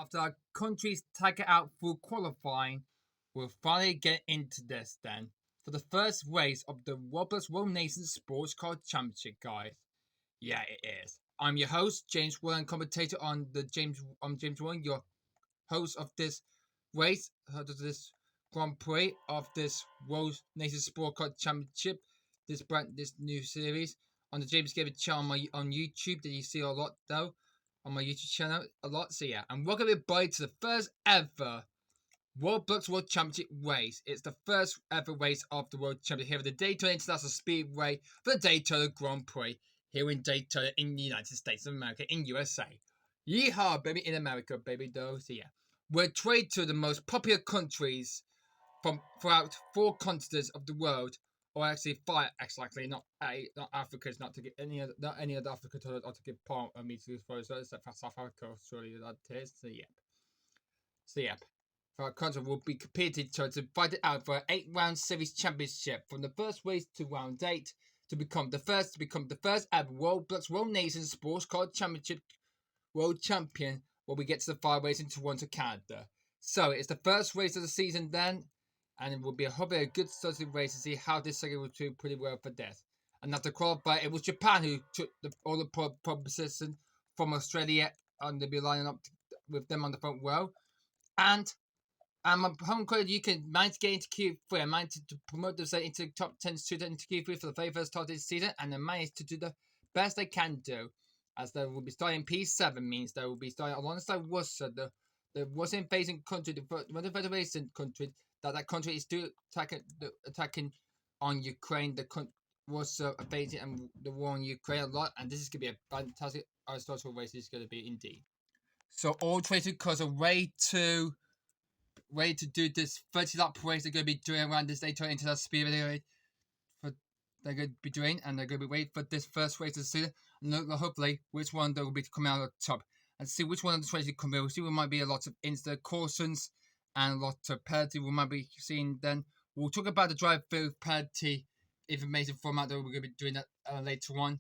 after our countries take it out through qualifying, we'll finally get into this then. For the first race of the Roblox World Nation Sports Car Championship, guys. Yeah, it is. I'm your host, James Warren, commentator on the James Warren, your host of this race, of this Grand Prix of this World Nation Sport Car Championship, this new series on the James Gavin channel on YouTube that you see a lot though. On my YouTube channel a lot. So yeah, and welcome everybody to the first ever Roblox World Championship race. It's the first ever race of the World Championship here at the Daytona International Speedway for the Daytona Grand Prix here in Daytona in the United States of America in USA. Yeehaw, baby, in America, baby, though. So yeah, we're traded to the most popular countries from throughout 4 continents of the world, or actually 5, exactly, not Africa's, not to get any other Africa to give part of me to for except for South Africa, surely that is. So yep. For our country will be competed to fight it out for an 8-round series championship from the first race to round 8 to become the first ever Roblox World Nation Sports Car Championship world champion when we get to the 5 race in Toronto, Canada. So it's the first race of the season then, and it will be hopefully a good starting race to see how this second will do pretty well for this. And after qualify, it was Japan who took all the pole position from Australia, and they'll be lining up with them on the front row. And my home credit, you can manage to get into Q3. I managed to promote themselves into the top 10 student into Q3 for the very first start of this season, and I managed to do the best they can do, as they will be starting P7, means they will be starting alongside Russia, the Russian invasion country, the Federation country, that country is still attacking on Ukraine, Russia invading and the war in Ukraine a lot, and this is going to be a fantastic Aristotle race. This is going to be indeed. So all 22 cars are ready to do this 30-lap race. They're going to be doing around this Daytona International Speedway. They're going to be doing, and they're going to be waiting for this first race of the season, and hopefully which one they will be coming out on top, and see which one of the races come in. We'll see. There might be a lot of instant cautions and a lot of penalty we might be seeing. Then we'll talk about the drive-through penalty information format that we're going to be doing that later on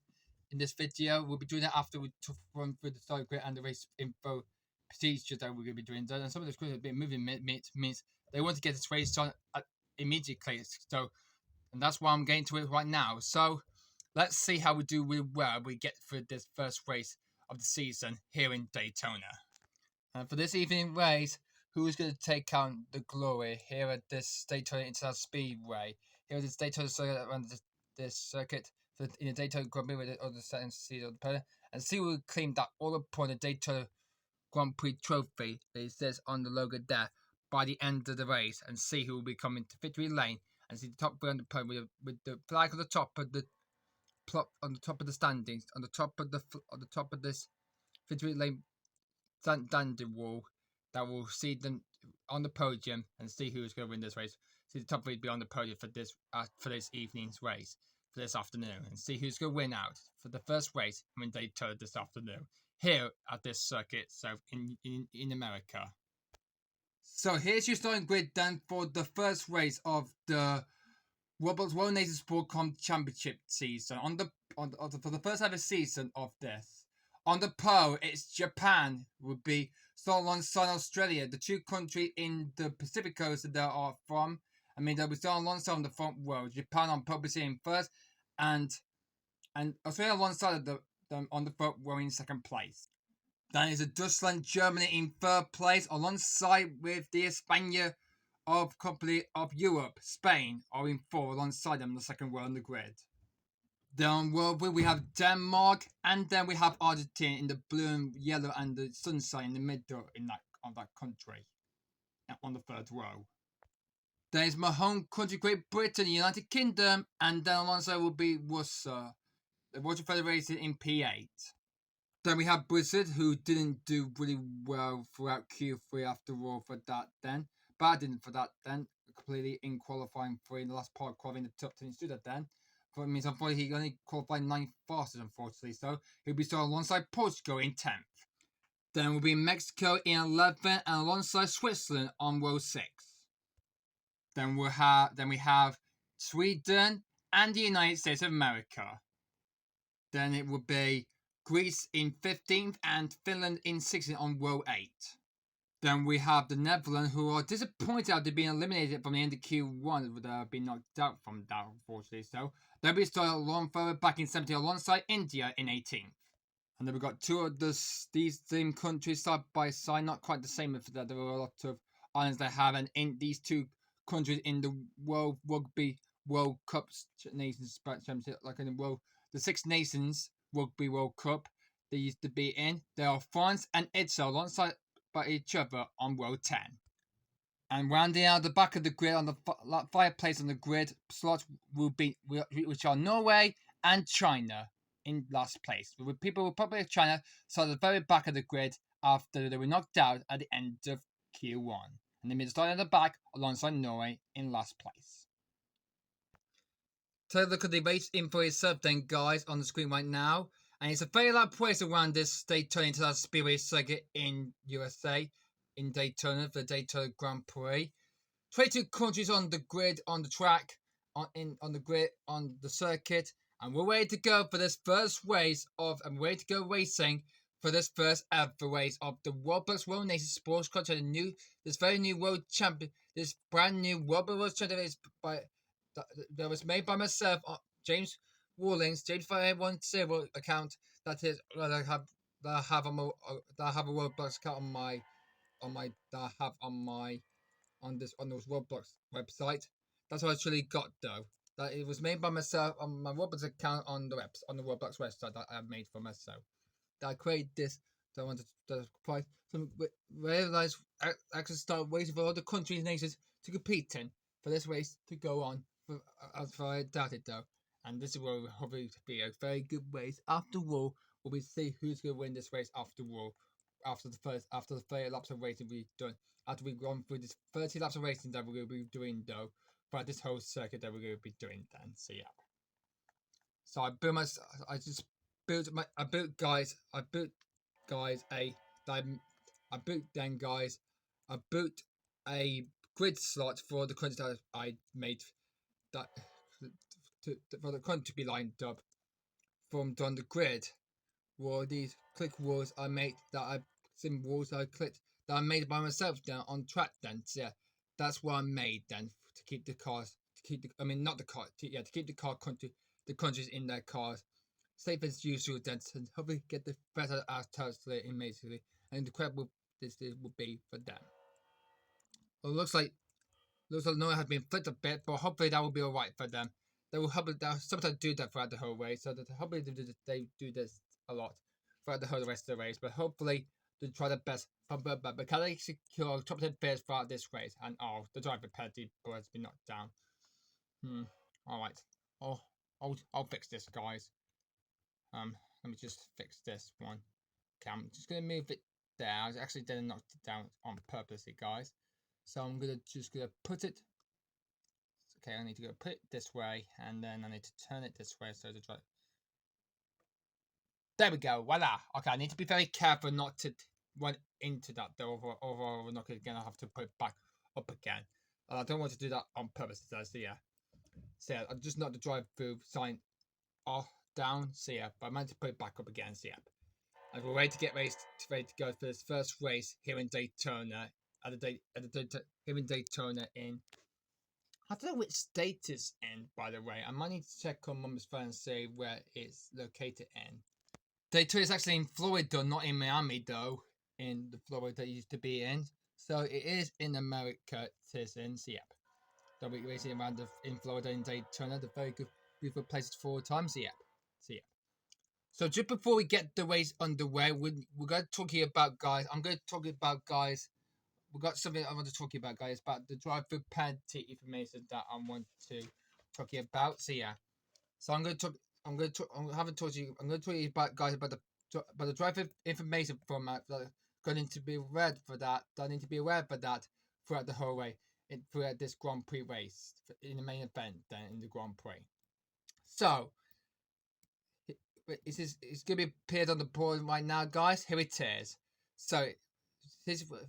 in this video. We'll be doing that after we run through the start grid and the race info procedures that we're going to be doing. And some of the crews have been moving means they want to get this race on immediately. So, and that's why I'm getting to it right now. So let's see how we do really well we get through this first race of the season here in Daytona. And for this evening race, who is going to take out the glory here at this Daytona International Speedway? Here at this Daytona circuit, around this circuit in the Daytona Grand Prix with the other second season of the player, and see who will claim that all upon the Daytona Grand Prix trophy that it says on the logo there by the end of the race, and see who will be coming to victory lane and see the top three on the podium with the flag on the top of the standings, on the top of this victory lane standing wall, that will see them on the podium and see who is going to win this race. See the top three be on the podium for this evening's race, for this afternoon, and see who's going to win out for the first race in Daytona this afternoon here at this circuit, so in America. So here's your starting grid then for the first race of the Roblox World Nation Sport Championship season. For the first ever season of this, on the pole, it's Japan would be starting alongside Australia, the 2 countries in the Pacific coast that they are from. I mean, they'll be starting alongside on the front row. Japan on pole position first, and Australia alongside them on the front row in second place. Then is Deutschland, Germany in third place, alongside with the España of Europe, Spain are in 4 alongside them on the second row on the grid. Then on World War we have Denmark, and then we have Argentina in the blue and yellow and the sunshine in the middle of that country on the third row. Then is my home country, Great Britain, United Kingdom, and then alongside will be Russia, the Russian Federation in P8. Then we have Brazil, who didn't do really well throughout Q3 after all for that then. But I didn't for that then. Completely in qualifying 3 in the last part, qualifying the top 10 student then. It means unfortunately he only qualified 9th fastest, unfortunately. So he'll be starting alongside Portugal in 10th. Then will be Mexico in 11th, and alongside Switzerland on row 6. Then we have Sweden and the United States of America. Then it will be Greece in 15th and Finland in 16th on row 8. Then we have the Netherlands, who are disappointed after being eliminated from the end of Q1, with being knocked out from that, unfortunately. So they'll be starting a long further back in 17 alongside India in 18th. And then we've got two of these same countries side by side, not quite the same with that. There are a lot of islands they have, and in these two countries in the World Rugby World Cup Nations Championship, like in the Six Nations Rugby World Cup they used to be in. There are France and Italy alongside by each other on World 10. And rounding out the back of the grid on the fireplace on the grid slots will be which are Norway and China in last place. With People Republic of China start at the very back of the grid after they were knocked out at the end of Q1. And they made a start at the back alongside Norway in last place. Take a look at the race info itself then, guys, on the screen right now. And it's a very large place around this Daytona International Speedway circuit in USA, in Daytona, for the Daytona Grand Prix. 22 countries on the grid, on the track, on the grid, on the circuit. And we're ready to go for this first race I'm ready to go racing for this first ever race of the Roblox World Nation Sports Culture. This very new world champion, this brand new Roblox World Champion that was made by myself, James Rawlings, James5810 account that I have a Roblox account on this Roblox website. That's what I actually got though. That it was made by myself on my Roblox account on the Roblox website that I made for myself. That I created this. That I wanted to provide some realize actually start waiting for other countries and nations to compete in for this race to go on. As far as I doubt it though. And this will hopefully be a very good race. After all, we'll see who's going to win this race after all. After the 30 laps of racing we've done. After we've gone through this 30 laps of racing that we're going to be doing though. For this whole circuit that we're going to be doing then. So yeah. So I built a grid slot for the countries that I made that for the country to be lined up from on the grid. Were these click walls I made that I made by myself down on track then. So yeah, that's what I made then to keep the cars to keep the countries in their cars safe as usual then, and hopefully get the better ourselves immediately, and incredible this will be for them. Well, it looks like Noah has been flipped a bit, but hopefully that will be alright for them. They will sometimes do that throughout the whole race, so that hopefully they do this a lot throughout the whole rest of the race. But hopefully they try their best. But can they secure top 10 pairs throughout this race? And the driver penalty has been knocked down. Alright. I'll fix this, guys. Let me just fix this one. Okay, I'm just gonna move it there. I actually didn't knock it down on purpose, guys. So I'm just gonna put it. Okay, I need to go put it this way, and then I need to turn it this way so the drive. There we go. Voila. Okay, I need to be very careful not to run into that though, or we're not gonna have to put it back up again. And I don't want to do that on purpose. So yeah. So yeah, I'm just not the drive-through sign off down. So yeah, but I meant to put it back up again. So yeah. And we're ready to go for this first race here in Daytona. Here in Daytona in. I don't know which state it's in, by the way. I might need to check on Mum's phone and see where it's located in. Daytona is actually in Florida, not in Miami, though. In the Florida it used to be in. So it is in America, it is in. So, yep. They'll be racing around in Florida in Daytona. The very good, beautiful places for all time. So, yep. So, yep. So, just before we get the race underway, we're going to talk here about, guys. I'm going to talk about, guys. We've got something I want to talk about, guys, about the drive-through penalty information that I want to talk about. So yeah, so I'm going to talk to you about, guys, about the drive-through information format that going to be read for that. That need to be aware for that throughout the whole way, throughout this Grand Prix race in the main event, then in the Grand Prix. So it's going to be appeared on the board right now, guys. Here it is. So. This is what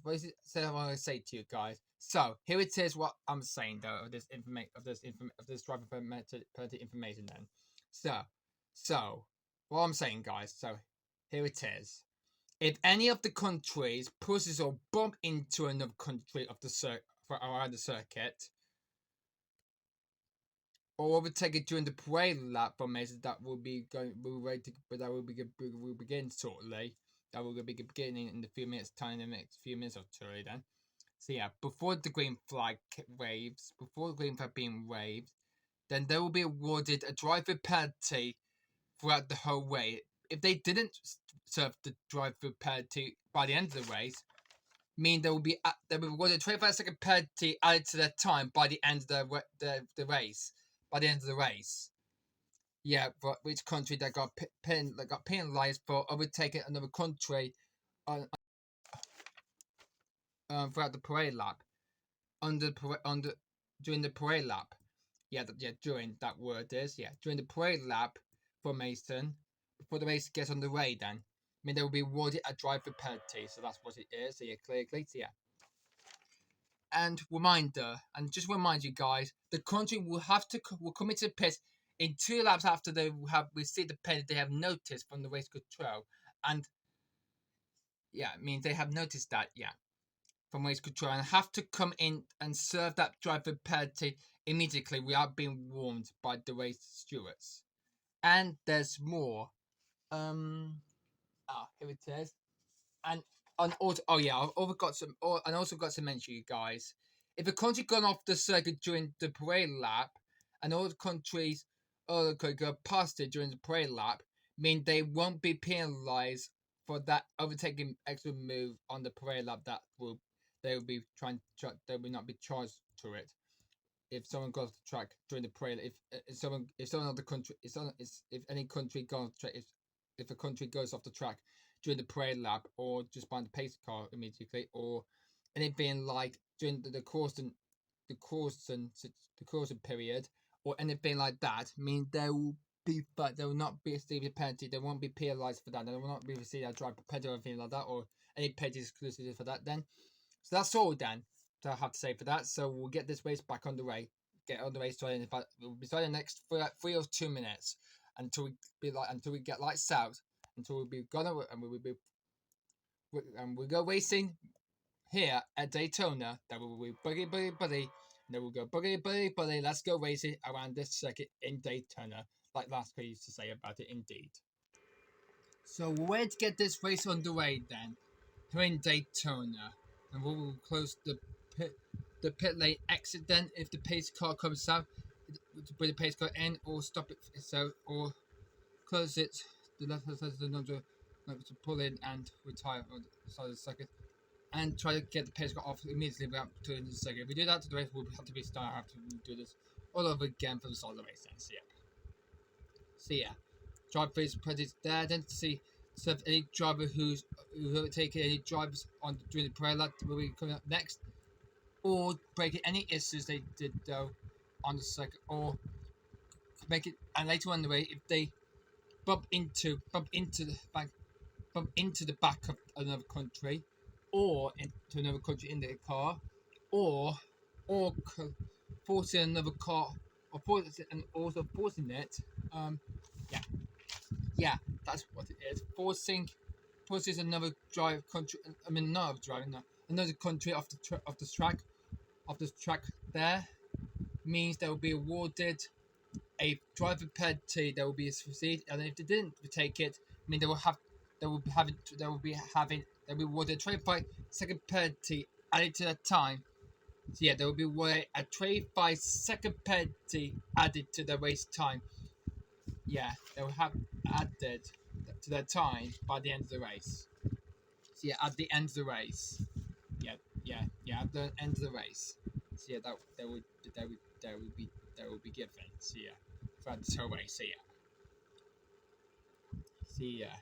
I want to say to you guys. So here it is. What I'm saying though of this driver penalty information. Then, so what I'm saying, guys. So here it is. If any of the countries pushes or bump into another country of the around the circuit, or overtake it during the parade lap formation, that will be going. We're ready to, but that will begin shortly. That will be beginning in a few minutes time, in the next few minutes or two. Then, so yeah, before the green flag waves, before the green flag being waved, then they will be awarded a driver penalty throughout the whole way. If they didn't serve the driver penalty by the end of the race, mean there will be a 25-second penalty added to their time by the end of the race. By the end of the race, yeah, but which country that got penalized for overtaking another country on, throughout the parade lap under during the parade lap. Yeah, during that word is during the parade lap formation before the race gets underway. Then they will be awarded a driver penalty. So that's what it is. So yeah, clearly, so yeah. And just remind you guys, the country will come into the pit in 2 laps after they have received the penalty they have noticed from the race control, and yeah, it means they have noticed that from race control and have to come in and serve that driver penalty immediately without being warned by the race stewards. And there's more. Here it is. And also, I also got to mention, you guys, if a country gone off the circuit during the parade lap, and all the countries could go past it during the parade lap, mean they won't be penalised for that overtaking extra move on the parade lap. They will not be charged to it. If someone goes off the track during the parade, if someone of the country, if any country goes off the track, if a country goes off the track during the parade lap or just behind the pace car immediately, or anything like during the coursing period, or anything like that, mean they will not be receiving a penalty. They won't be penalised for that. They will not be receiving a drive penalty or anything like that, or any penalties exclusively for that. Then, so that's all then that I have to say for that. So we'll get this race back on the way. Get on the race starting. In fact, we'll be starting next 3 or 2 minutes until we get lights out. Until we'll be gone and we'll go racing here at Daytona. Then we'll be buggy buggy buddy. Then we'll go buggy buggy buddy. Let's go racing around this circuit in Daytona, like last week used to say about it. Indeed. So we're ready to get this race underway then. Here in Daytona, and we will close the pit lane exit then if the pace car comes out. To bring the pace car in or stop it so or close it. The left hand side of the number to pull in and retire on the side of the circuit, and try to get the pace car off immediately without turning the circuit. If we do that, the race will have to be started after we do this all over again for the start of the race. Then, so yeah, drive race prejudice there. Then to see if any driver who taking any drivers on during the parade lap will be coming up next, or breaking any issues they did though on the circuit, or make it. And later on in the way, if they bump into the back of another country, or into another country in their car, or forcing another car, or forcing it. That's what it is. Forcing another country. I mean, not driving. No, another country off the track there means they will be awarded a driver penalty that will be received, and if they didn't take it, I mean they will be awarded a 25-second penalty added to that time. So yeah, there will be awarded a 25-second penalty added to the race time. Yeah, they will have added to their time by the end of the race. So yeah, at the end of the race. At the end of the race. So yeah, that will be given. So yeah, throughout this whole race. So yeah,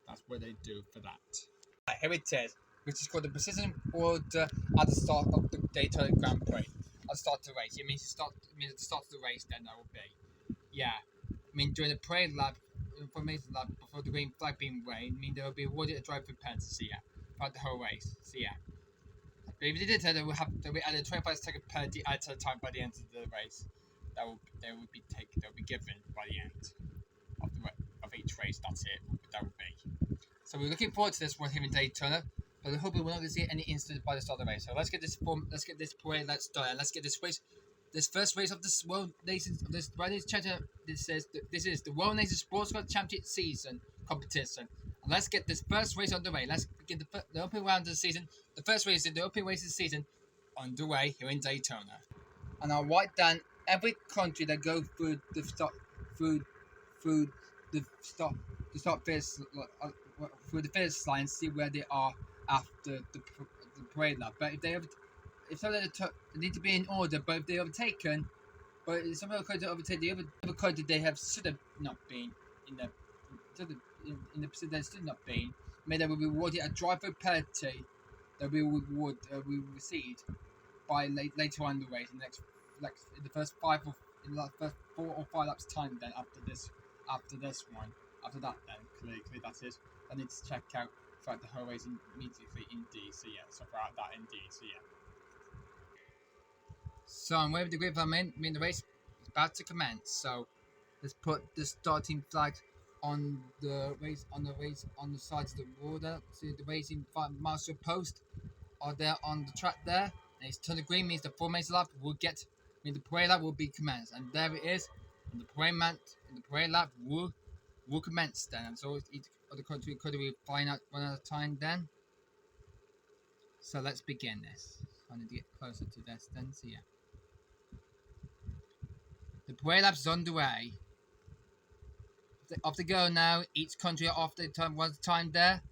that's what they do for that. Here it is, which is called the precision order at the start of the Daytona Grand Prix. At the start of the race, it means at the start of the race. Then that will be, during the parade lap, information lap before the green flag being waved, they will be awarded a driver penalty. So yeah, throughout the whole race. So yeah. But if they did, they will add a 25-second penalty added to the time by the end of the race. That will be given by the end of each race. That's it. That will be. So we're looking forward to this one here in Daytona. But hopefully we're not going to see any incidents by the start of the race. So let's get this parade, let's start, and let's get this race. This first race of this World Nation, of this World Nation Chapter, this is the World Nation Sports Car Championship season competition. And let's get this first race underway. Let's begin the opening round of the season. The first race is the opening race of the season underway here in Daytona. And I'll write down every country that go through the start through the finish line, see where they are after the parade lap. But if some of them need to be in order, but if they're overtaken, but if some of them countries overtake the other country, they should have not been in the position they should not been. Maybe they will be rewarded a driver penalty that we will receive by later on in the race, in the first 4 or 5 laps time. Then after that, then clearly that is. I need to check out throughout the whole race immediately indeed. So yeah, so throughout that indeed. So yeah. So I'm waving the green flag. Mean the race is about to commence. So let's put the starting flag on the sides of the border. See the racing marshal post are there on the track there. And it's turn the green means the formation lap the parade lap will be commenced. And there it is. And the parade lap will commence then. And so each other country could we find out one at a time then. So let's begin this. I need to get closer to this then. So yeah. The parade lap is underway. Off they go now. Each country off the time one at a time there.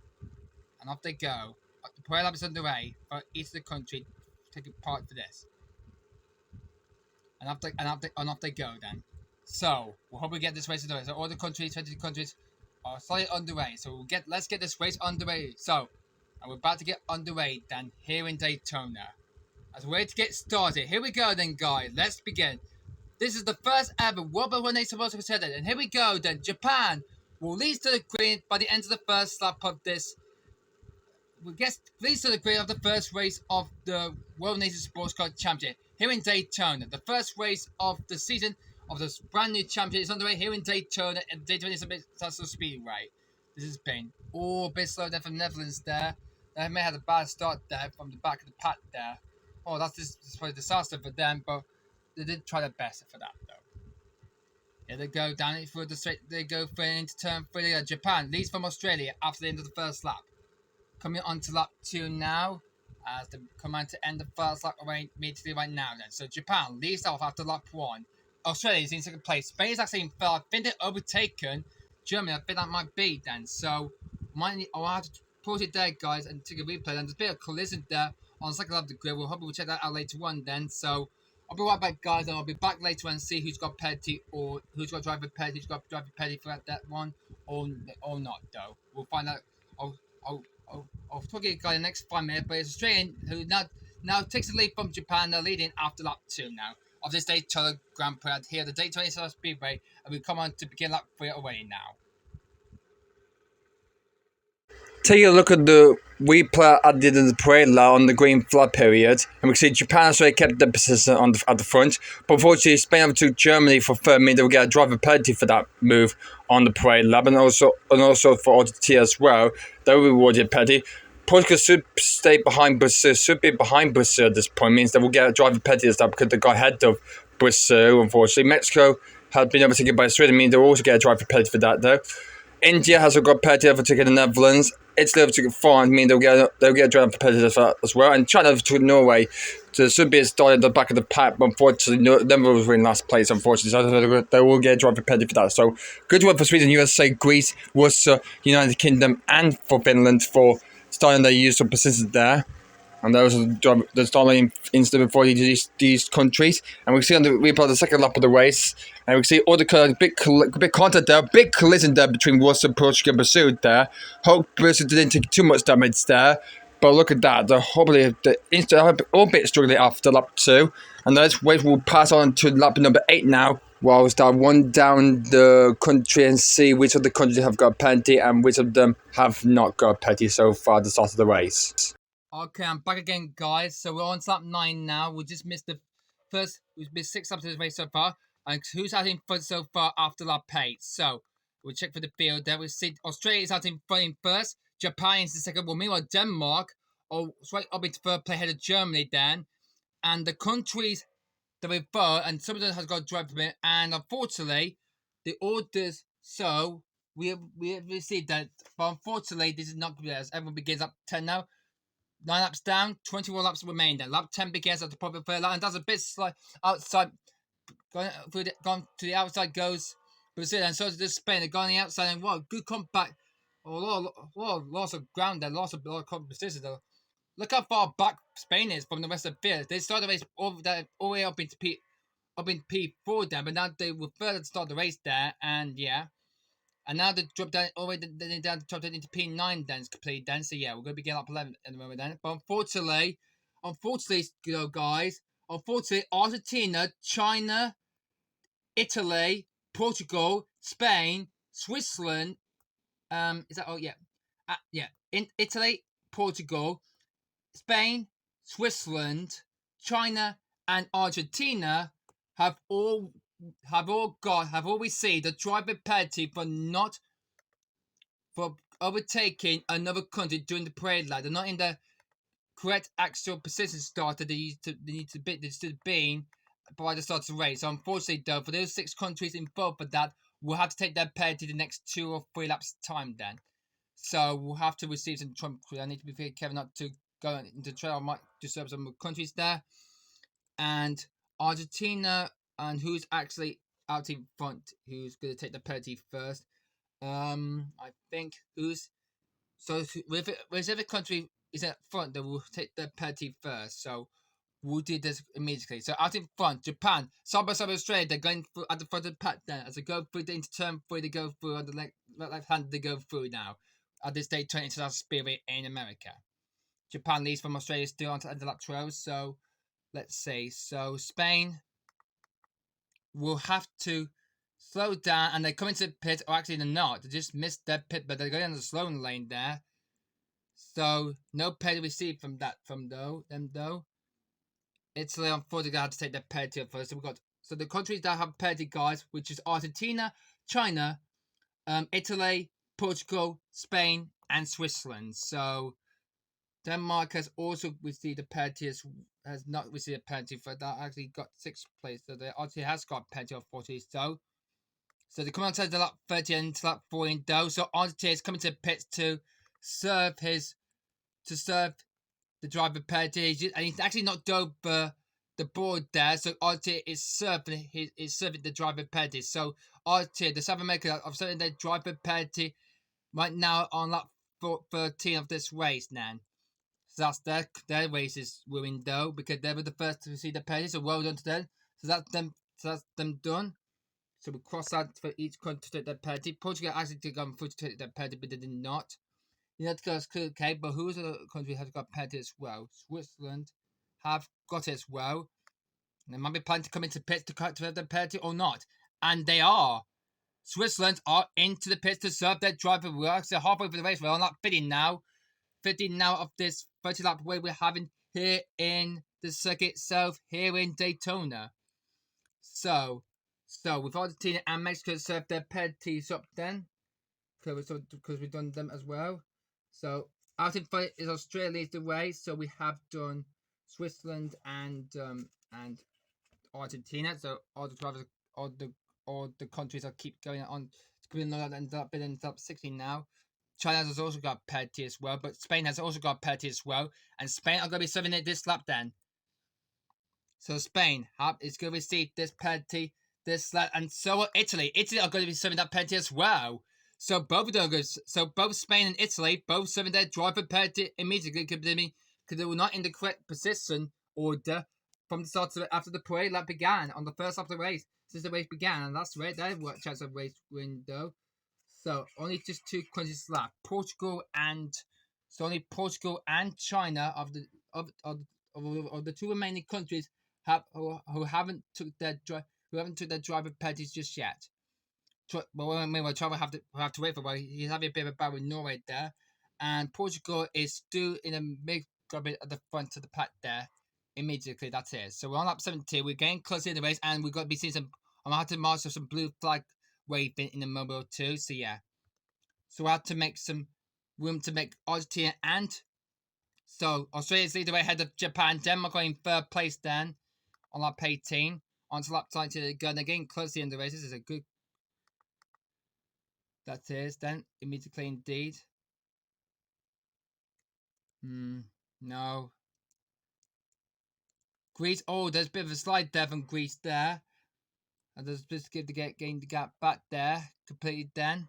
And off they go. The parade lap is underway for each of the country taking part for this. And off they go then. So we hope we get this race underway. So all the countries, 20 countries, are slightly underway. So let's get this race underway. So, and we're about to get underway then here in Daytona. As we're ready to get started, here we go then, guys. Let's begin. This is the first ever Roblox World Nation competition, and here we go then. Japan will lead to the green by the end of the first lap of this. We'll get leads to the green of the first race of the World Nation Sports Car Championship here in Daytona. The first race of the season of this brand new championship is underway here in Daytona, and Daytona is a bit International Speedway. This has been a bit slow there from Netherlands there. They may have a bad start there from the back of the pack there. Oh, that's probably a disaster for them, but they did try their best for that though. Here they go down it through the straight. They go for into turn 3. Japan leads from Australia after the end of the first lap. Coming on to lap 2 now, as they come on to end the first lap immediately right now then. So Japan leads off after lap 1. Australia is in second place. Spain is actually in third. I think they're overtaken Germany. I think that might be then. So I'll have to pause it there, guys, and take a replay. And there's a bit of collision there on the second lap of the grid. We'll hopefully check that out later on then. So I'll be right back, guys, and I'll be back later and see who's got penalty or who's got driver penalty, who's got driver penalty for that one or not though. We'll find out. I'll talk to you guys in the next 5 minutes, but it's Australian who now takes the lead from Japan. They're leading after lap 2 now of this Daytona Grand Prix here at the Daytona International Speedway, and we come on to begin lap 3 away now. Take a look at the replay I did in the parade lap on the green flag period, and we can see Japan and Australia kept their position at the front, but unfortunately Spain overtook Germany for third, meaning they will get a driver penalty for that move on the parade lap, and also for OTT as well. They will reward a penalty. Portugal should be behind Brazil at this point, means they will get a driver penalty as that because they got ahead of Brazil, unfortunately. Mexico has been overtaken by Australia, meaning they will also get a driver penalty for that though. India has got penalty overtaken the Netherlands. Italy overtook France, meaning they'll get a driver penalty for that as well. And China overtook Norway. So it should be started at the back of the pack, but unfortunately, Netherlands were in last place, unfortunately. So they will get a driver penalty for that. So good work for Sweden, USA, Greece, Russia, United Kingdom, and for Finland for starting their use of positions there. And those are the starting instant before these countries. And we see on the replay the second lap of the race. And we see all the big contact there, big collision there between Russia, Portugal, and Brazil there. Hope Brazil didn't take too much damage there. But look at that. They're hopefully all bit struggling after lap 2. And this race will pass on to lap number 8 now. Whilst I run down the country and see which of the countries have got a penalty and which of them have not got a penalty so far at the start of the race. Okay, I'm back again, guys. So we're on to lap 9 now. We just missed we've missed 6 laps of this race so far. And who's having fun so far after lap 8? So We'll check for the field there. We see Australia is out in front in first. Japan is the second one. Meanwhile, Denmark right up into third play ahead of Germany then. And the countries that we've got, and some of them has got drive permit, and unfortunately, the orders so we have received that, but unfortunately, this is not good as everyone begins up 10 now. 9 laps down, 21 laps remain then. Lap 10 begins at the proper third line, and that's a bit slight outside. Gone to the outside goes Brazil, and so does Spain. They're going on the outside, and what good comeback. A lot of loss of ground there, loss of a lot of competition though. Look how far back Spain is from the rest of the field. They started the race all the way up into P4 then, but now they were further to start the race there, and yeah. And now they dropped down all the way down to drop into P9 then, it's complete then. So yeah, we're gonna be getting up 11 at the moment then. But unfortunately, you know, guys, Argentina, China, Italy, Portugal, Spain, Switzerland, is that yeah. In Italy, Portugal, Spain, Switzerland, China, and Argentina have all received the driver penalty for overtaking another country during the parade line. They're not in the correct actual position started. They need to be by the start of the race. So unfortunately, though, for those 6 countries involved for that, we'll have to take their penalty the next 2 or 3 laps time then. So we'll have to receive some Trump. I need to be very careful not to go into trail. I might disturb some countries there. And Argentina, and who's actually out in front, who's going to take the penalty first. I think whichever country is at front, they will take the penalty first. So we'll do this immediately. So out in front, Japan, side by side with Australia, they're going at the front of the pack there. As they go through into turn 3, they go through on the left hand, they go through now. At this Daytona International Speedway in America. Japan leads from Australia still onto the lap 12. So let's see. So Spain will have to slow down, and they come into the pit, or actually they're not. They just missed their pit, but they're going on the slow lane there. So no penalty received from them though. Italy unfortunately had to take their penalty up first. So the countries that have penalty, guys, which is Argentina, China, Italy, Portugal, Spain, and Switzerland. So Denmark has also received a penalty, has not received a penalty for that. Actually got 6th place. So they actually has got a penalty, unfortunately. So they come on to the lap 30 and to lap 14 though. So Argentina is coming to the pits to serve the driver penalty, and he's actually not over the board there. So Argentina is serving the driver penalty. So Argentina, the South America, are serving their driver penalty right now on lap 13 of this race now. So that's their race is ruined though, because they were the first to receive the penalty. So well done to them. So that's them done. So we cross out for each country to take their penalty. Portugal actually did go through to take their penalty, but they did not. The United States is okay, but who's the country has got penalty as well? Switzerland have got it as well. They might be planning to come into pits to have their penalty or not, and they are. Switzerland are into the pits to serve their driver work. So halfway through the race, we're on lap 15 now. 15 now of this 30 lap way we're having here in the circuit itself, here in Daytona. So with Argentina and Mexico serve their penalties up then, because we've done them as well. So out in front is Australia is the race. So we have done Switzerland and Argentina. So all the drivers, all the countries that keep going on to end up in top 16 now. China has also got penalty as well, but Spain has also got penalty as well, and Spain are going to be serving it this lap then. So Spain is going to receive this penalty this lap, and so are Italy. Italy are going to be serving that penalty as well. So both of them both Spain and Italy both serving their driver penalty immediately because they were not in the correct position order from the start of after the parade lap began on the first lap of the race since the race began, and that's right. They worked out a race window. So only just 2 countries left. Only Portugal and China of the 2 remaining countries who haven't took their driver penalties just yet. Well, meanwhile, China will have to wait for a while. He's having a bit of a battle with Norway there, and Portugal is still in a big bit at the front of the pack there. Immediately, that's it. So we're on lap 17. We're getting closer in the race, and we've got to be seeing some. I'm going to have to master some blue flag waving in a moment or two. So yeah. So we have to make some room to make Argentina and so Australia's lead away ahead of Japan. Denmark are in third place then on lap 18. On to lap 20 to go again. Close to the end of the race. This is a good. That is then immediately indeed. No. Greece. Oh, there's a bit of a slide there from Greece there. And there's just give the gain the gap back there. Completed then.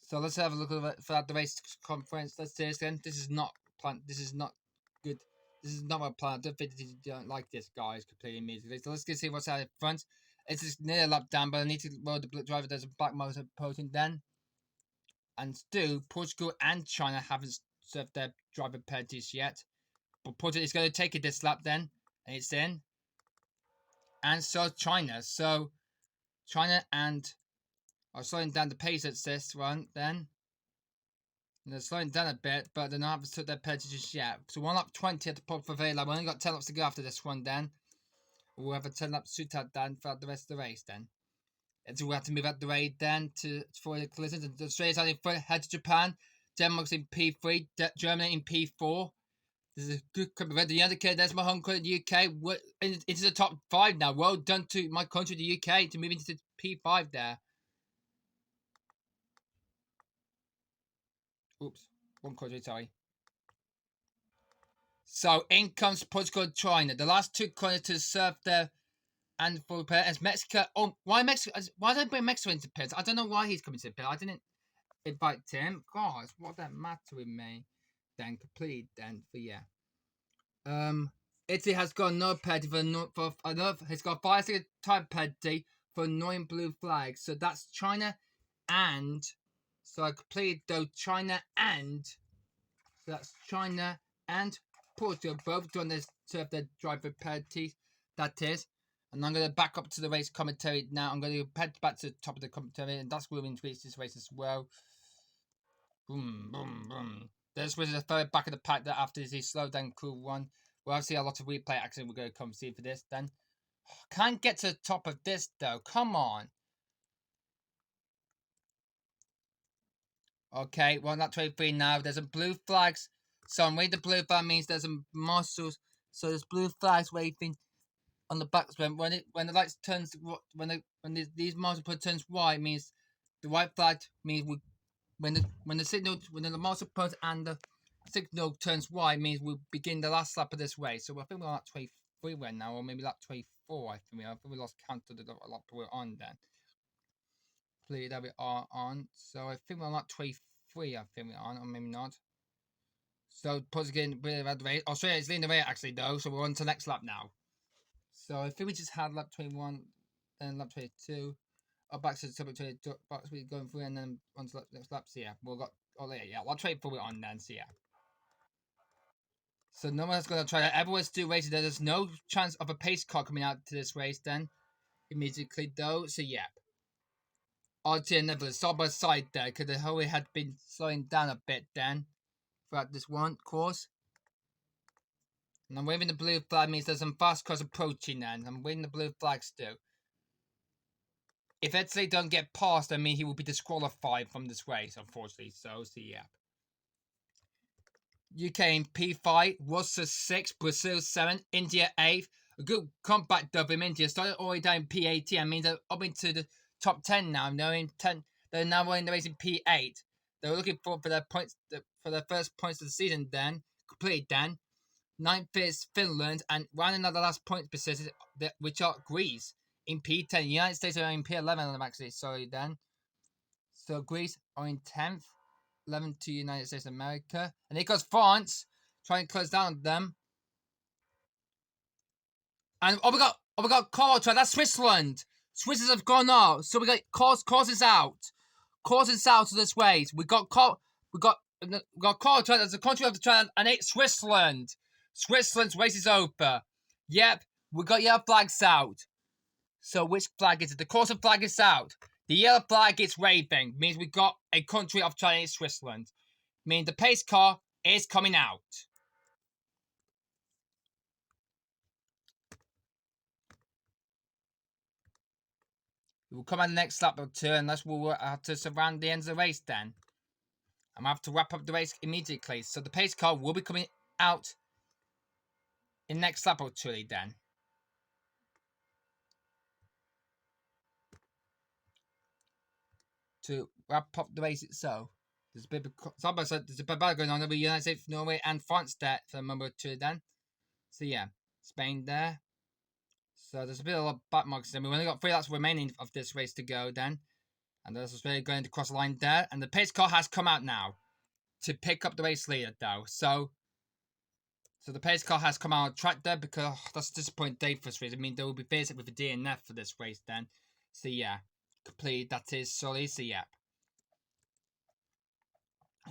So let's have a look at the race conference. Let's see this again. This is not planned. This is not good. This is not my plan. I don't think you don't like this, guys, completely immediately. So let's go see what's out in front. It's just near a lap down, but I need to roll the driver. There's a black motor posting then. And still, Portugal and China haven't served their driver penalties yet. But Portugal is going to take it this lap then. And it's in. And so China. So China and are slowing down the pace at this one then. And they're slowing down a bit, but they're not having took their penalty just yet. So 1 lap 20 at the pop for very lap. We only got 10 laps to go after this one then. We'll have a 10 lap shootout then throughout the rest of the race then. And so we'll have to move out the raid then for the collisions. And Australia's on in front, head to Japan. Denmark's in P3, Germany in P4. This is a good red. The other kid, there's my home country, the UK. We're into the top 5 now. Well done to my country, the UK, to move into P5 there. Oops, one country, sorry. So in comes Portugal and China. The last two countries to serve their and for repair as Mexico. Oh, why Mexico? Why don't they bring Mexico into pits? I don't know why he's coming to the pit. I didn't invite him. Gosh, what that matter with me? Then complete then for yeah. Italy has got no penalty for another. It's got 5-second time penalty for annoying blue flags. So that's China and. So I completed though China and. So that's China and Portugal both doing this serve their driver penalties. That is. And I'm going to back up to the race commentary now. I'm going to head back to the top of the commentary, and that's where we increase this race as well. Boom, boom, boom. This was the third back of the pack that after he slowed down cool one. We'll see a lot of replay action. We're going to come see for this then. Can't get to the top of this though. Come on. Okay, well, not 23 now. There's some blue flags. So I'm reading the blue flag means there's some marshals. So there's blue flags waving on the back when the lights turns when these marshal turns white means the white flag means when the marshal post and the signal turns white means we begin the last lap of this race. So I think we're at 23 right now, or maybe lap 24. I think we lost count of the lap we're on then. Please, that we are on. So I think we're at 23. I think we're on, or maybe not. So pause again. Australia is leading the way actually though. So we're on to the next lap now. So I think we just had lap 21, then lap 22. Or back to the top of 22, box we're going through, and then on to the next lap. So yeah, we'll got lap 24 we're on then. So yeah. So no one's gonna try that. Everyone's still racing. There's no chance of a pace car coming out to this race then. Immediately though. So yeah. RT and Netherlands side by side there, because the highway had been slowing down a bit then throughout this one course. And I'm waving the blue flag means there's some fast cars approaching then. I'm waving the blue flag still. If Italy don't get past, I mean he will be disqualified from this race, unfortunately. So yeah. UK in P5, Russia 6, Brazil 7, India 8. A good comeback though from India. Started all the way down in P18. I mean they're up into the top 10 now. They're now in the race in P8. They were looking for their points for their first points of the season then. Completed then. 9th is Finland, and rounding out the last point position, which are Greece in P10. United States are in P11. I'm actually sorry then. So Greece are in 10th, 11 to United States of America, and here goes France trying to close down them. And we got Carter. That's Switzerland. Switzerland have gone out, so we got Carter is out. Carter is out of this race. We got Carter. That's the country of the trend, and it's Switzerland. Switzerland's race is over. Yep, we got yellow flags out. So which flag is it? The Corsa flag is out. The yellow flag is waving. Means we got a country of Chinese Switzerland. Meaning the pace car is coming out. We'll come on the next lap or two, and we'll have to surround the end of the race then. I'm going to have to wrap up the race immediately. So the pace car will be coming out in next lap or two then. To wrap up the race itself. There's a bit of there's a battle going on over United States, Norway, and France there for a number two then. So yeah, Spain there. So there's a bit of back marks then. We've only got 3 laps remaining of this race to go then. And there's Australia going to cross the line there. And the pace car has come out now to pick up the race leader though. So the pace car has come out on track there because that's a disappointing day for this race. I mean, they will be facing with a DNF for this race then. So yeah, complete that is solid. So yeah.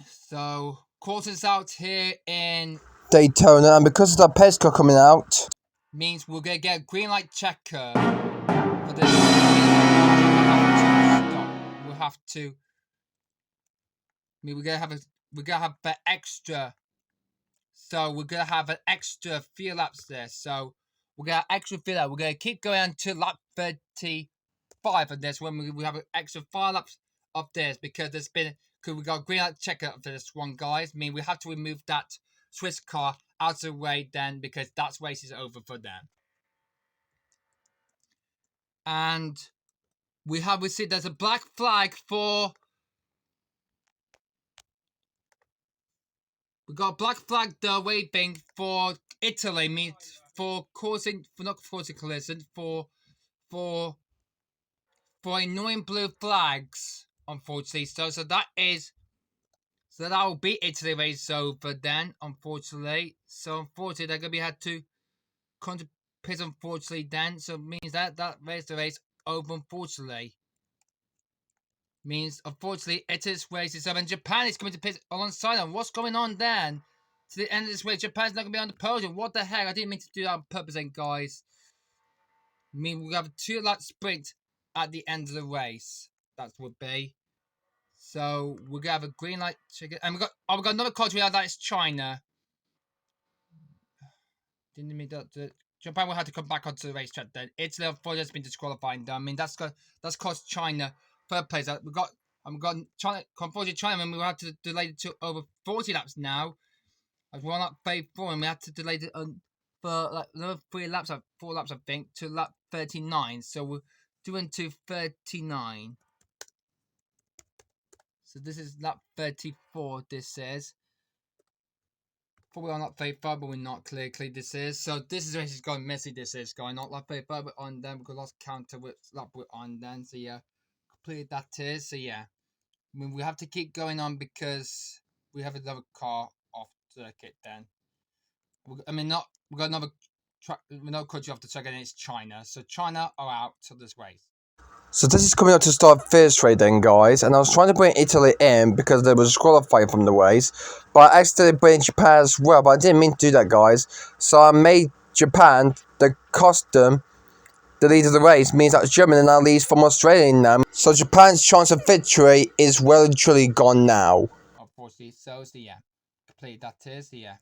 So quarters out here in Daytona, and because of the pace car coming out, means we're gonna get a green light checker for this. We'll have to. I mean, we're gonna have the extra. So we're gonna have an extra 3 laps there. So we're gonna extra 3 laps. We're gonna keep going until lap 35 of this when we have an extra 5 laps of this because we got a green light checker for this one, guys. I mean, we have to remove that Swiss car out of the way then because that race is over for them. And we see there's a black flag for. We got a black flag there waving for Italy, for not causing collision, for annoying blue flags, unfortunately. So that will be Italy race over then, unfortunately. So unfortunately they're gonna had to come to pit, unfortunately then. So it means that the race over, unfortunately. Means unfortunately Italy's race is over and Japan is coming to pit alongside them. What's going on then? To the end of this race, Japan's not gonna be on the podium. What the heck? I didn't mean to do that on purpose then, guys. I mean, we'll have a 2-lap sprint at the end of the race. That would be. So we're gonna have a green light checker. And we got another country that is China. Didn't mean that. Japan will have to come back onto the racetrack then. Italy unfortunately has been disqualified. I mean that's cost China third place. We got China. Unfortunately, China, and we will have to delay it to over 40 laps now. As we're on lap 34, and we had to delay it for like another 4 laps, I think, to lap 39. So we're doing to 39. So this is lap 34. This is. Probably on lap 35, but we're not clearly. This is. So this is actually going messy. This is going not lap 35, but on then because lost counter with lap we're on then. So yeah, completely that is. So yeah, I mean we have to keep going on because we have another car off circuit then. I mean not we got another country off the circuit and it's China. So China are out of this race. so this is coming up to start first race then, guys, and I was trying to bring Italy in because they were disqualified from the race, but I accidentally bring Japan as well, but I didn't mean to do that, guys. So I made Japan the custom. The lead of the race means that Germany now leads from Australia now. So Japan's chance of victory is well and truly gone now. Unfortunately, so yeah, complete that is yeah.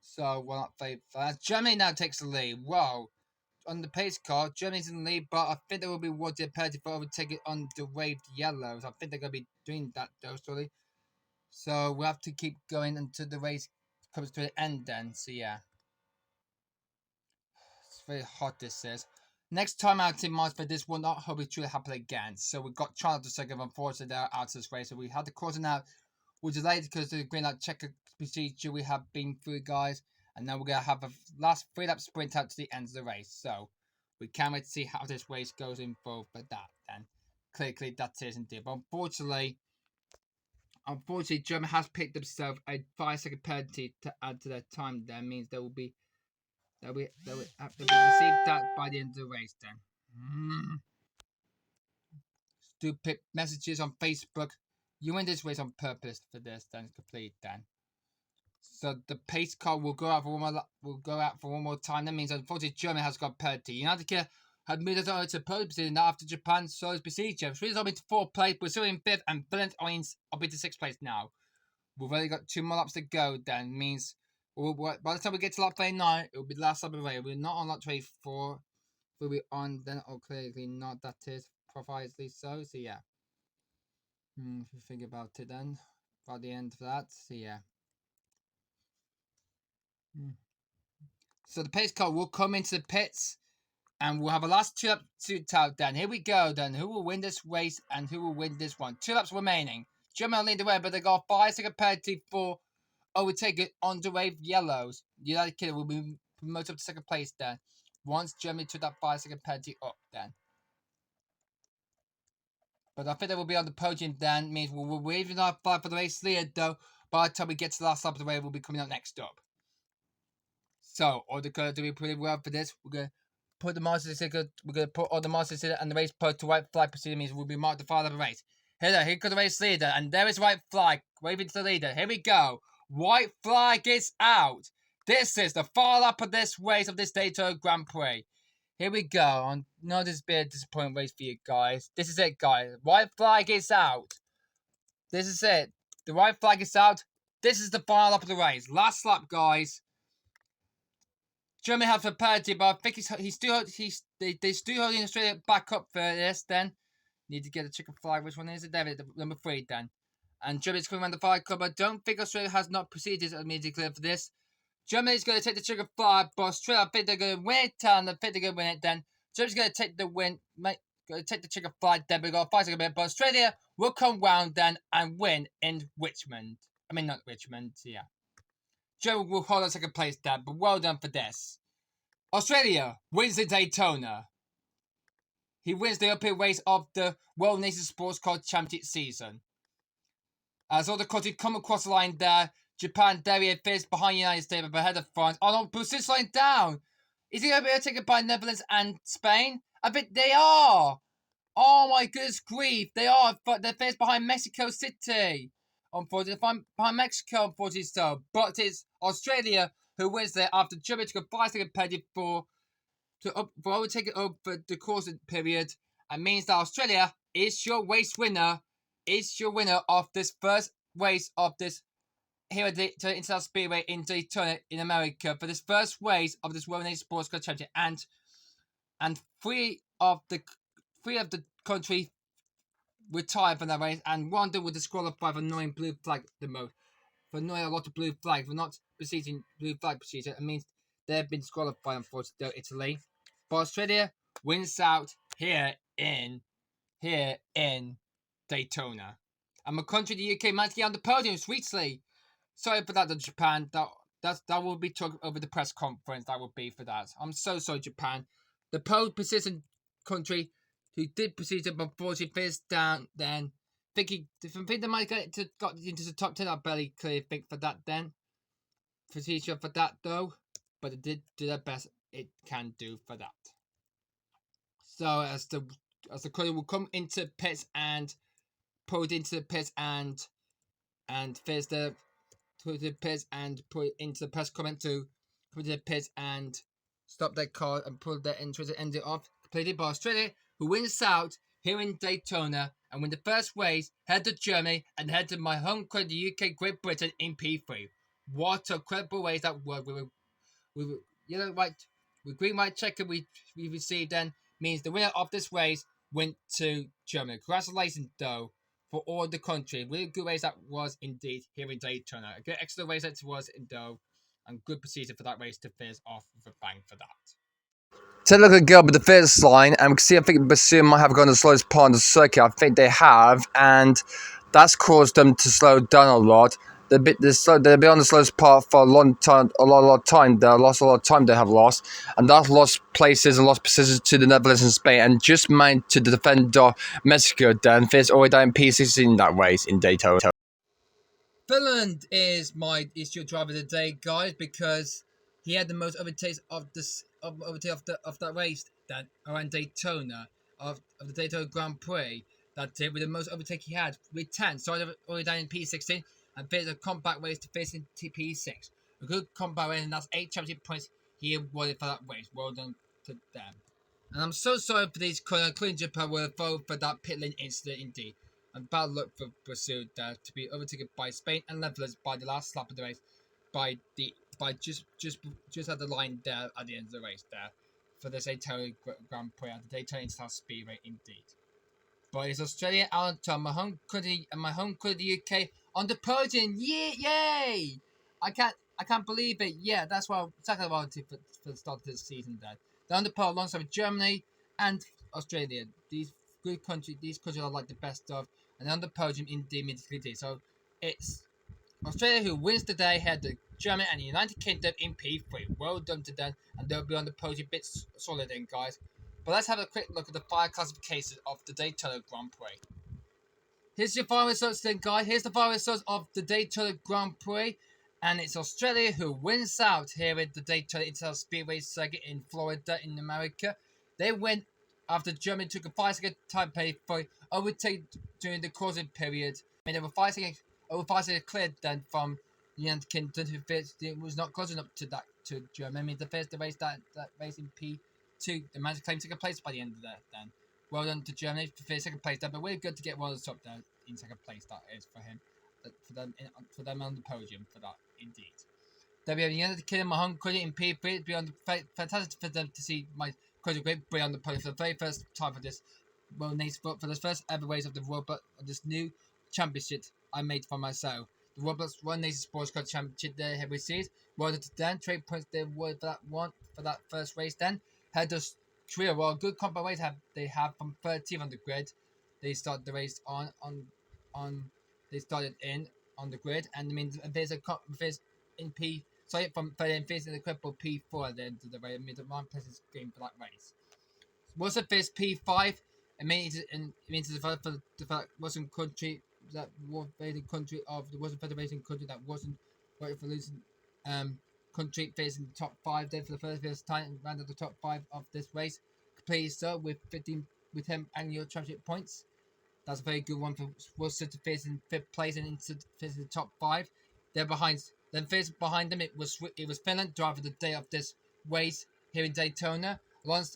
So we're not very fast. Germany now takes the lead. Whoa. On the pace car, Germany's in the lead, but I think they will be awarded a penalty for overtaking on the waved yellows. I think they're going to be doing that though, slowly. So we'll have to keep going until the race comes to the end then. So yeah. It's very hot, this is. Next time out in March, but this will not hopefully truly happen again. So we've got China to second, unfortunately they're out of this race. So we had the quarter now. We're delayed because of the green light checker procedure we have been through, guys. And now we're going to have a last 3-lap sprint out to the end of the race. So we can't wait to see how this race goes in both for that then. Clearly that is indeed. But unfortunately, Germany has picked themselves a 5-second penalty to add to their time. That means they will receive that by the end of the race then. Stupid messages on Facebook. You win this race on purpose for this, then it's complete then. So the pace car will go out for one more time. That means unfortunately Germany has got penalty. United Kingdom have moved us over to pole position after Japan slows procedure. Sweden's up into 4th place, Brazil in 5th, and Finland up into 6th place now. We've only got 2 more laps to go then. Means By the time we get to lap 39, it will be the last lap of the race. We're not on lap 24. We'll be on then, or clearly not. That is precisely so. So yeah. If you think about it then, by the end of that, so yeah. So the pace car will come into the pits, and we'll have a last 2 laps out then. Here we go then. Who will win this race and who will win this one? 2 laps remaining. Germany lead the way, but they got 5-second penalty for overtaking on the wave yellows. United Kingdom will be promoted up to second place then. Once Germany took that 5-second penalty up then. But I think they will be on the podium then. Means we're waving our flag for the race leader though. By the time we get to the last lap of the race, we'll be coming up next up. So, all the going to do pretty well for this. We're going to put the monsters in. We're going to put all the monsters in, and the race post to white flag procedure means we'll be marked the final of the race. Here comes the race leader, and there is white flag waving to the leader. Here we go. White flag is out. This is the final lap of this race of this Daytona Grand Prix. Here we go. I know this has been a disappointing race for you guys. This is it, guys. White flag is out. This is it. The white flag is out. This is the final lap of the race. Last lap, guys. Germany have a penalty, but I think they're still holding Australia back up for this. Then need to get a chicken flag. Which one is it? There, number 3. Then, and Germany's coming around the flag club. I don't think Australia has not proceeded immediately for this. Germany's going to take the chicken flag, but Australia, I think they're going to win it. And I think they're going to win it. Then Germany's going to take the win. Going to take the chicken flag. Then we got 5 seconds, but Australia will come round then and win in Richmond. I mean, not Richmond. Yeah. Germany will hold on second place there, but well done for this. Australia wins the Daytona. He wins the opening race of the World Nation Sports Car Championship season. As all the countries come across the line there, Japan, Derry, Fizz behind the United States, but ahead of France. Oh no, Brazil's slowing down. Is he going to be overtaken by Netherlands and Spain? I think they are. Oh my goodness grief, they are. But they're faced behind Mexico City. Unfortunately, behind Mexico, unfortunately so. But it's Australia who wins there after Germany took a 5-second penalty for overtaking over the course period. And means that Australia is your race winner. Is your winner of this first race of this here at the International Speedway in Daytona in America for this first race of this World Nation Sports Car Championship. And three of the country retired from that race, and one that was disqualified for annoying blue flag the most. For annoying a lot of blue flags, for not proceeding blue flag procedure, it means they've been disqualified, unfortunately, Italy. But Australia wins out here in Daytona. And my country, the UK, managed to get on the podium, sweetly. Sorry for that, Japan. That will be talked over the press conference. That will be for that. I'm so sorry, Japan. The pole position country who did proceed to unfortunately finished down then. Think they might got into the top 10. I barely clearly think for that then. Procedure for that though. But it did do their best it can do for that. So as the country will come into pits and pulled into the pits and face the pits and put into the press comment to put the pits and stop their car and pull their entry to end it off completely. By Australia, who wins out here in Daytona and win the first race, head to Germany and head to my home country, the UK, Great Britain in P3. What a credible race that was. With yellow, white, with green, white checker we received then means the winner of this race went to Germany. Congratulations, though, for all the country. Really good race that was indeed here in Daytona. A good excellent race that was in though, and good procedure for that race to finish off with a bang for that. Take a look at Gilbert, the finish line, and we can see I think Brazil might have gone the slowest part on the circuit. I think they have, and that's caused them to slow down a lot. They've been on the slowest part for a long time, a lot of time. They lost a lot of time. They have lost, and that's lost places and lost positions to the Netherlands and Spain, and just managed to defend Mexico. Then finished all the way down in P16 in that race in Daytona. Finland is your driver of the day, guys, because he had the most overtakes of that race that around Daytona of the Daytona Grand Prix. That did with the most overtake he had with 10. Started all the way down in P16 and finished a comeback race to finish in P6. A good comeback race, and that's 8 championship points he awarded for that race. Well done to them. And I'm so sorry for these including Japan were involved for that pit lane incident indeed. And bad luck for Brazil there to be overtaken by Spain and Netherlands by the last lap of the race by qualified just at the line there at the end of the race there for the Daytona Grand Prix at the Daytona International Speedway indeed. But it's Australia out to my home country and my home country UK on the podium. Yay! I can't believe it. Yeah, that's what exactly what I wanted for the start of this season. Then they're on the pole alongside Germany and Australia. These countries are like the best of, and on the podium indeed. So it's Australia who wins the day ahead of Germany and the United Kingdom in P3. Well done to them, and they'll be on the podium bit solid in, guys. But let's have a quick look at the 5 classifications of the Daytona Grand Prix. Here's your final results then, guys. Here's the final results of the Daytona Grand Prix. And it's Australia who wins out here at the Daytona International Speedway circuit in Florida in America. They win after Germany took a 5-second time play for overtake during the closing period. I mean, over 5 seconds cleared then from the United Kingdom, who it was not close enough to Germany. I mean, the race that race in P2, they managed to claim second place by the end of that then. Well done to Germany for second place there, but really good to get one of the top there in second place. That is for him, for them on the podium for that indeed. Then we have the United Kingdom, my home country in P3. Beyond fantastic for them to see my country great bring on the podium for the very first time for this World Nation, for this first ever race of the Roblox, this new championship I made for myself. The Roblox World Nation Sports Car Championship there have received. Well done to them. 3 points they were for that one for that first race. Then had us trio. Well, good combat race they have from 13th on the grid. They started the race they started in on the grid, and I mean there's in P. Sorry, from 13th in the incredible P4 at the end of the race. I mean the one person's game for that race. Was the first P5? It means the Western country that was country of the Western Federation country that wasn't voted for losing country facing the top 5 there for the first time, round of the top 5 of this race. Completed so with 10 annual championship points. That's a very good one for Worcester to face in 5th place and into facing the top 5. Behind them it was Finland driving the day of this race here in Daytona.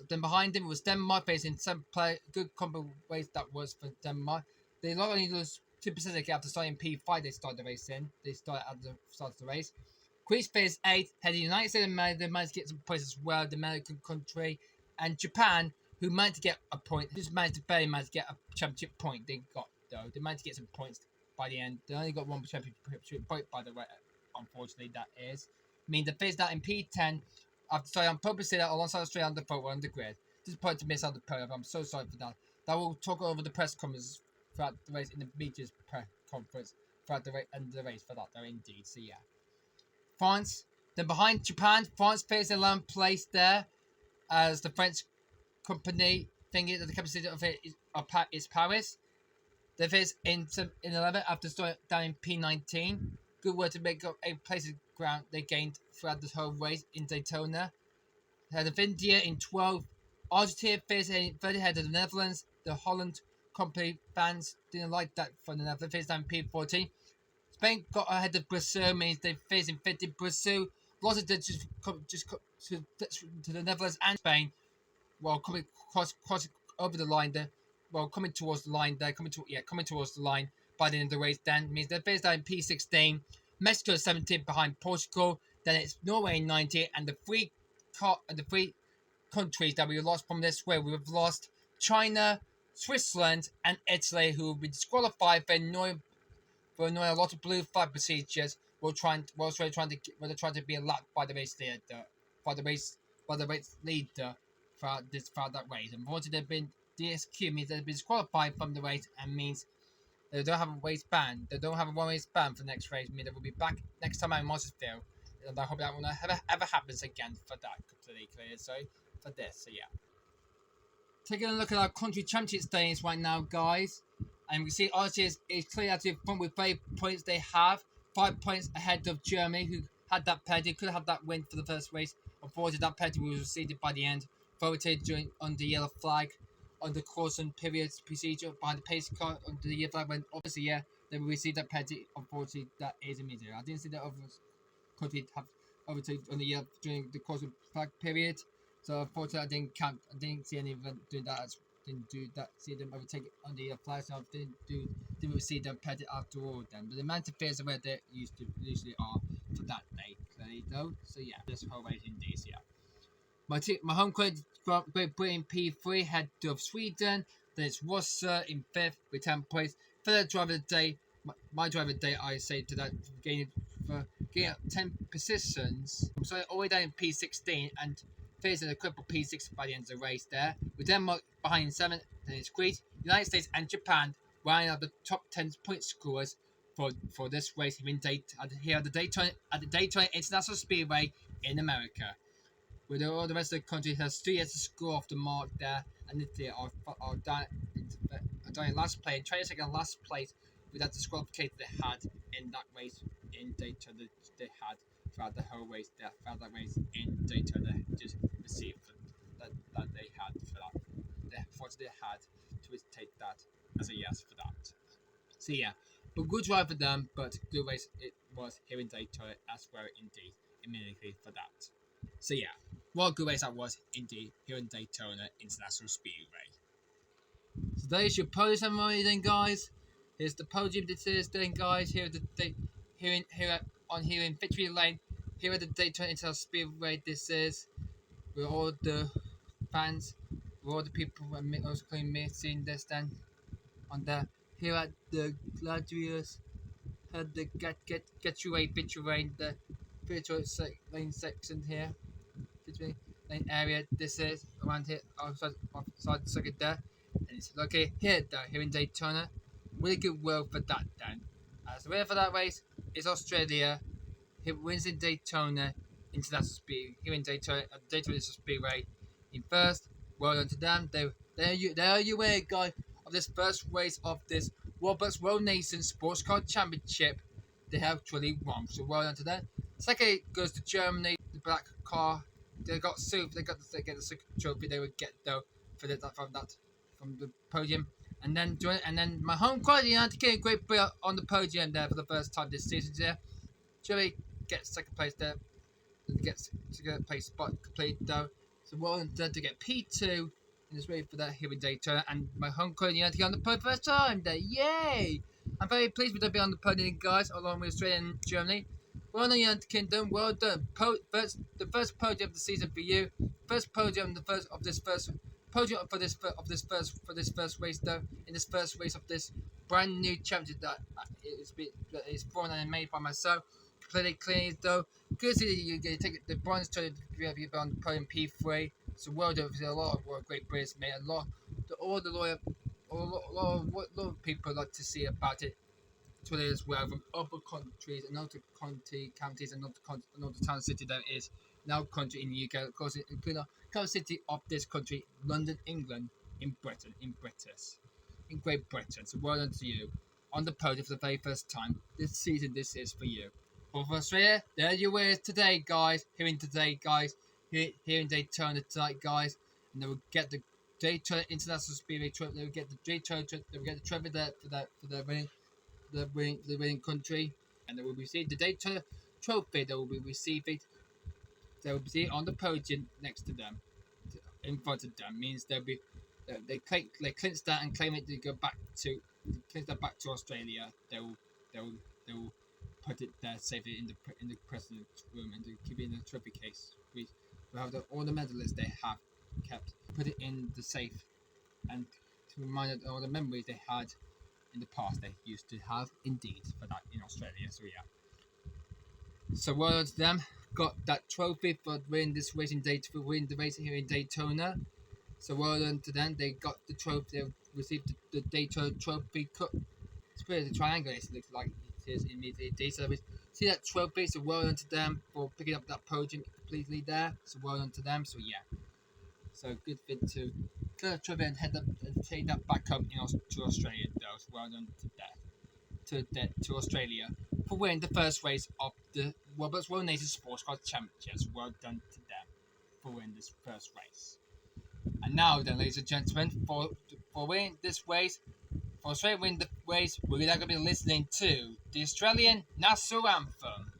Then behind him it was Denmark facing 7th place. Good combo race that was for Denmark. They not only lose 2% after starting P5 they started the race in. They started at the start of the race. Greece faced 8th, had the United States they managed to get some points as well, the American country, and Japan, who managed to get a point, barely managed to get a championship point. They managed to get some points by the end. They only got one championship point, by the way, unfortunately, that is. I mean, they faced that in P10, after starting on pole position alongside Australia on the photo on the grid. Disappointed to miss out the podium, I'm so sorry for that. That will talk over the press conference throughout the race, in the media's press conference, throughout the end of the race for that, though, indeed, so yeah. France. Then behind Japan, France faced 11th place there as the French company thingy that the capital city of it is Paris. They faced in 11th after starting down in P19. Good work to make up 8 places ground they gained throughout the whole race in Daytona. They had India in 12th. Argentina faced 30 ahead of the Netherlands. The Holland company fans didn't like that for the Netherlands. Faced down in P14. Spain got ahead of Brazil, means they faced in 50. Brazil lost it to the Netherlands and Spain while coming cross over the line there. Well, coming towards the line by the end of the race. Then means they faced out in P16. Mexico 17 behind Portugal. Then it's Norway 19, and the three countries that we lost from this way, we've lost China, Switzerland, and Italy, who will be disqualified for annoying a lot of blue flag procedures. They're trying to be lapped by the race leader, by the race leader throughout that race. Unfortunately, they've been DSQ means they've been disqualified from the race, and means they don't have a race ban. They don't have a one race ban for the next race. I mean, they will be back next time out in Montersville, and I hope that will not ever happens again for that. Completely clear. So for this, so yeah. Taking a look at our country championship standings right now, guys. And we can see Argentina is clear out to the front with 5 points they have. 5 points ahead of Germany, who had that penalty, could have that win for the first race. Unfortunately, that penalty was received by the end. Voted on the yellow flag on the caution period procedure behind the pace car on the yellow flag when obviously, yeah, they will receive that penalty. Unfortunately, that is immediate. I didn't see that other country have overtaken on the yellow during the caution flag period. So unfortunately, I didn't see any of them doing that. See them overtake it on the flag. So I didn't receive them penalty after all. Then, but the amount of players where they usually are for that day, clearly though. So yeah, this whole race indeed. Yeah. My home country, Great Britain P3, head to Sweden. Then it's Wasser in 5th with 10 points. For the driver of the day, my driver of the day, I say to that, gaining 10 positions. I'm sorry, all the way down in P16 and facing a cripple P6 by the end of the race there. With Denmark behind in 7th, then it's Greece, United States, and Japan rounding up the top 10 point scorers for this race here at the Daytona International Speedway in America. With all the rest of the country has 2 years to score off the mark there, and they are down in last place, 22nd last place with that disqualification they had in that race in Daytona. They had throughout the whole race there, throughout that race in Daytona, just received that they had for that. They had to take that as a yes for that. So yeah, but good drive for them, but good race it was here in Daytona as well indeed, immediately for that. So yeah, what a good race that was indeed here in Daytona International Speedway. So there's your podium summary then, guys. Here's the podium this is then, guys. Here in Victory Lane, here at the Daytona International Speedway. This is with all the fans, with all the people also seeing this then on the here at the Gladiators. Had the get your way Victory Lane, the Victory Lane section here. Lane area. This is around here outside the circuit there, and it's located here in Daytona. Really good world for that then. As the winner for that race is Australia. He wins in Daytona International Speed here in Daytona at the Daytona International Speedway in first. Well done to them. There are you way, guys, of this first race of this Roblox World Nation Sports Car Championship. They have truly won. So well done to them. Second goes to Germany. The black car. They got the second trophy they would get though for from the podium. And then my home country United Kingdom, Great Britain on the podium there for the first time this season. There, Germany gets second place there. Gets second place spot complete though. So well done to get P2 in this race for that here in Daytona, and my home country United Kingdom on the podium first time there. Yay! I'm very pleased with them being on the podium, guys, along with Australia and Germany. Well done, United Kingdom. Well done. The first podium of the season for you. First podium, podium for this first race though. In this first race of this brand new championship that is born and made by myself. Completely clean though. Good to see that you take the bronze trophy on the podium P3. So well done. There's a lot of great Brits made. A lot of people like to see about it. Twitter as well from other countries and other counties and another town city that is now country in the UK, of course, including the city of this country, London, England, in Great Britain. So well done to you on the podium for the very first time this season. This is for you. For Australia, there you were today, guys. Here in Daytona tonight, guys, and they will get the Daytona International Speedway Trophy. They will get the Daytona. They will get the trophy there for the winning country, and they will receive the Daytona trophy. They will be receiving. They will be on the podium next to them, in front of them. Means they'll be they clinch that and claim it to go back to Australia. They will put it there safely in the president's room and keep it in the trophy case. We will have all the medalists they have kept. Put it in the safe and to remind all the memories they had in the past they used to have indeed for that in Australia. So yeah. So well done to them. Got that trophy for winning this racing day to win the race here in Daytona. So well done to them. They got the trophy. They received the Daytona Trophy Cup. It's pretty triangular. It looks like it is immediately. So see that trophy. So well done to them for picking up that podium completely there. So well done to them. So yeah. So good fit to get a trophy and take that back home to Australia. Though. So well done to Australia for winning the first race of the Roblox World Nation Sports Car Championships. Well done to them for winning this first race. And now then, ladies and gentlemen, for winning this race, for Australia winning the race, we're now going to be listening to the Australian National Anthem.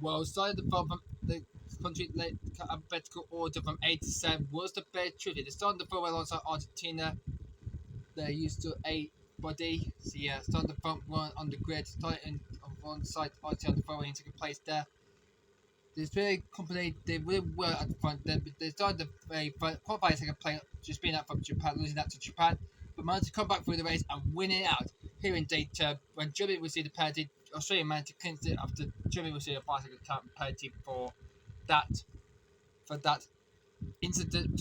Well, starting from the country alphabetical order from 8 to 7 was the bear trivia. They started the front alongside Argentina. They're used to a body. So yeah, starting the front one on the grid, starting on one side, Argentina on the front in second place there. This very company, they really were at the front. They started the very front, qualified second place, just being out from Japan, losing that to Japan, but managed to come back through the race and win it out here in Daytona. When Germany received the penalty, Australia managed to clinch it after Germany received a 5-second time penalty that for that incident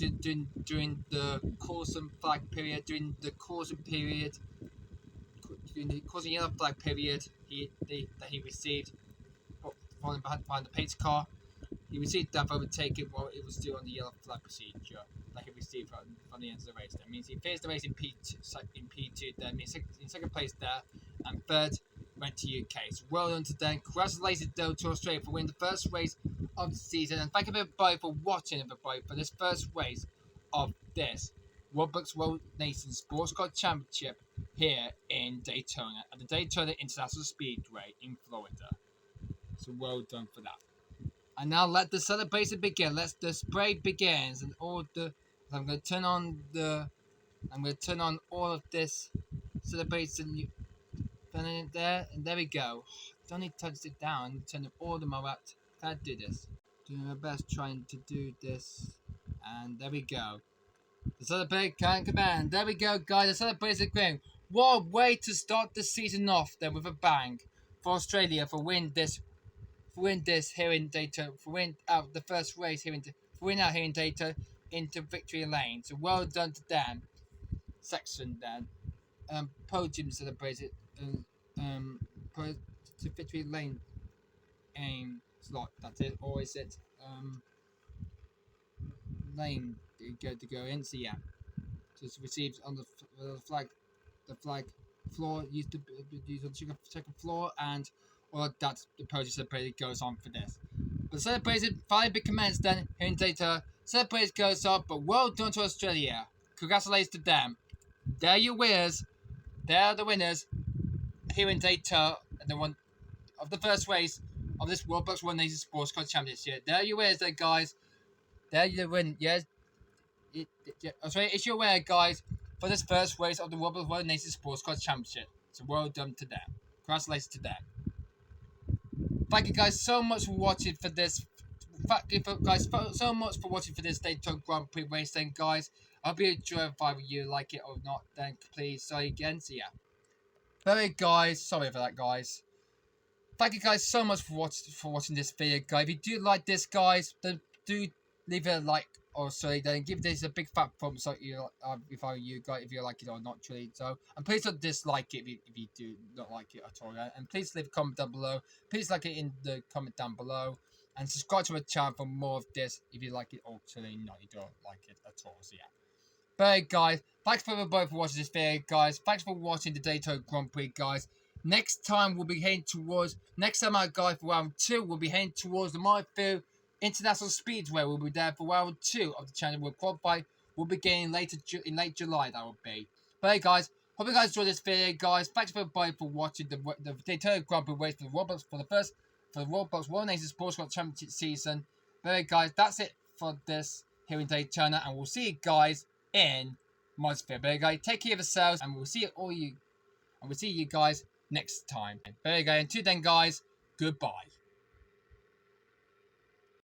during the caution flag period. During the caution yellow flag period, that he received falling behind the pace car. He received that overtaken while it was still on the yellow flag procedure, like he received from the end of the race. That means he finished the race in P2, then in second place there, and third went to UK. So well done to them. Congratulations though to Australia for winning the first race of the season, and thank you everybody for watching everybody for this first race of this Roblox World Nation Sports Car Championship here in Daytona at the Daytona International Speedway in Florida. So well done for that. And now let the celebration begin. Let the spray begins, and I'm going to turn on all of this celebration. Turn it there, and there we go. Don't need to touch it down. Turn all of them out. Can't do this. Doing my best trying to do this, and there we go. The celebration can command. There we go, guys. The celebration going. What a way to start the season off then with a bang for Australia for win this here in Daytona, for win out the first race here in Daytona into victory lane. So well done to them. Section then. Podium celebrated to victory lane aim slot. That's it. Or is it lane to go in? So yeah. Just received on the flag floor used to use on the second floor, and all that the podium celebration goes on for this. But the celebration finally commenced then here in Daytona. Celebration goes on, but well done to Australia. Congratulations to them. They're your winners. They're the winners here in Daytona, and the one of the first race of this Roblox World Nation Sports Car Championship. They're your winners, there, guys. They're your win. Yes. Australia is your winner, guys, for this first race of the Roblox World Nation Sports Car Championship. So well done to them. Congratulations to them. Thank you guys so much for watching for this. Thank you guys so much for watching for this Daytona Grand Prix race then, guys. I hope you enjoy it. If you like it or not, then please sorry again. So yeah. Anyway, guys, sorry for that, guys. Thank you guys so much for watching this video, guys. If you do like this, guys, then do leave it a like or sorry, then give this a big fat thumbs up if I were you guys, if you like it or not, truly. So, and please don't dislike it if you do not like it at all. And please leave a comment down below. Please like it in the comment down below, and subscribe to my channel for more of this if you like it or truly not you don't like it at all. So yeah. But guys, thanks for everybody for watching this video, guys. Thanks for watching the Daytona Grand Prix, guys. Next time we'll be heading towards guys, for round 2, we'll be heading towards the Murphy International Speedway. We'll be there for round 2 of the channel. We'll qualify. We'll be getting in late July. That will be. But hey, guys, hope you guys enjoyed this video, guys. Thanks for everybody for watching the Daytona Grand Prix race for the Roblox World Nation Sports Car Championship season. But hey, guys, that's it for this here in Daytona, and we'll see you guys in Mudsphere. But hey, guys, take care of yourselves, and we'll see you guys next time. But hey, guys, until then, guys, goodbye.